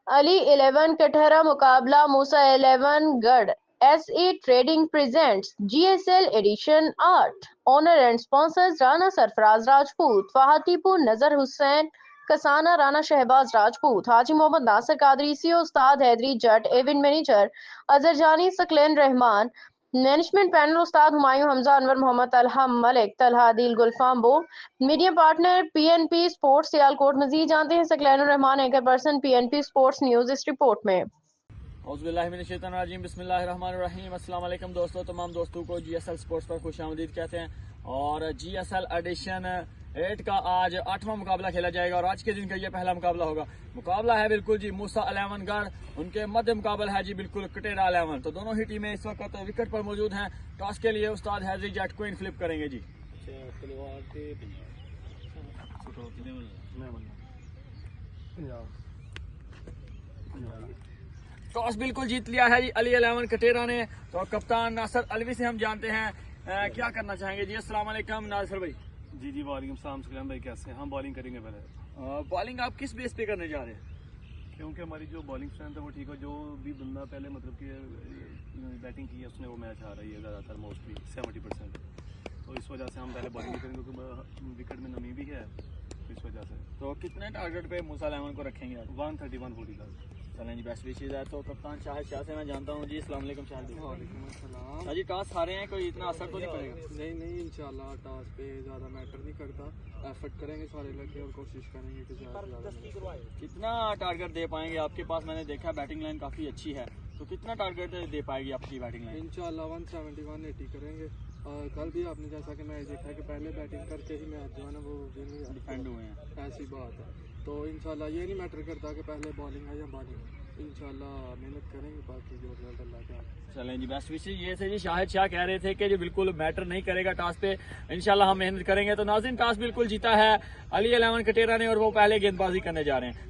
अली 11 कटहरा मुकाबला मूसा 11 गढ़। SE trading presents GSL edition 8। Owner and sponsors Rana Sarfaraz Rajput, Fahad Tipu, Nazar Hussain Kasana, Rana Shahbaz Rajput, Haji Mohammad Nasir Qadri, CO Ustad Haidari Jat, event manager Azhar Jani, Saqlain Rahman, management panel Ustad Humayun Hamza, Anwar Mohammad, Talha Malik, Talha Dil, Gulfam Bo, media partner PNP sports Sialkot. Majeed जानते हैं Saqlainur Rahman, anchor person PNP sports news इस report में। बिस्मिल्लाहिर्रहमानिर्रहीम। अस्सलाम वालेकुम दोस्तों, तमाम दोस्तों को GSL स्पोर्ट्स पर खुशामदीद कहते हैं। और GSL एडिशन 8 का आज 8वां मुकाबला खेला जाएगा और आज के दिन का ये पहला मुकाबला है बिल्कुल जी मूसा 11 गढ़, उनके मध्य मुकाबला है जी बिल्कुल कटेरा 11। तो दोनों ही टीमें इस वक्त विकेट पर मौजूद हैं। टॉस के लिए उस्ताद हैदरी जट क्वीन फ्लिप करेंगे जी। टॉस बिल्कुल जीत लिया है जी अली 11 कटेरा ने। तो कप्तान नासिर अलवी से हम जानते हैं क्या करना चाहेंगे जी। अस्सलाम वालेकुम नासिर भाई। जी वालेकुम सलाम सलाम भाई, कैसे हैं? हम बॉलिंग करेंगे पहले। बॉलिंग आप किस बेस पे करने जा रहे हैं? क्योंकि हमारी जो बॉलिंग स्ट्रेंथ है वो ठीक है। जो भी बंदा पहले मतलब कि बैटिंग की है उसने वो मैच हारा ही है ज़्यादातर, मोस्टली 70%। तो इस वजह से हम पहले बॉलिंग करेंगे क्योंकि विकेट में नमी भी है, इस वजह से। तो कितने टारगेट पे मूसा 11 को रखेंगे आप? 130 140 का। चलें जी, बेस्ट विशेज है। तो कप्तान शाहिद शाह से मैं जानता हूँ जी। अस्सलाम वालेकुम शाहिद भाई। वालेकुम अस्सलाम। शाह जी, टॉस हारे हैं, कोई इतना असर तो नहीं पड़ेगा? नहीं इंशाल्लाह टॉस पे ज़्यादा मैटर नहीं करता। एफर्ट करेंगे सारे लड़के और कोशिश करेंगे कि ज़्यादा। कितना टारगेट दे पाएंगे? आपके पास मैंने देखा बैटिंग लाइन काफ़ी अच्छी है, तो कितना टारगेट दे पाएगी आपकी बैटिंग लाइन? इंशाल्लाह 170 180 करेंगे। और कल भी आपने जैसा कि मैं देखा कि पहले बैटिंग करके ही मैच जो है ना वो डिफेंड हुए हैं। ऐसी बात है। तो इंशाल्लाह ये नहीं मैटर करता कि पहले बॉलिंग है या बॉलिंग। इंशाल्लाह मेहनत करेंगे, बाकी जो रिजल्ट अल्लाह का। चलें जी, बेस्ट विशेज। ये से जी शाहिद शाह कह रहे थे कि जो बिल्कुल मैटर नहीं करेगा टॉस पे, इंशाल्लाह हम मेहनत करेंगे। तो नाज़रीन, टॉस बिल्कुल जीता है अली 11 कटेरा ने और वो पहले गेंदबाजी करने जा रहे हैं।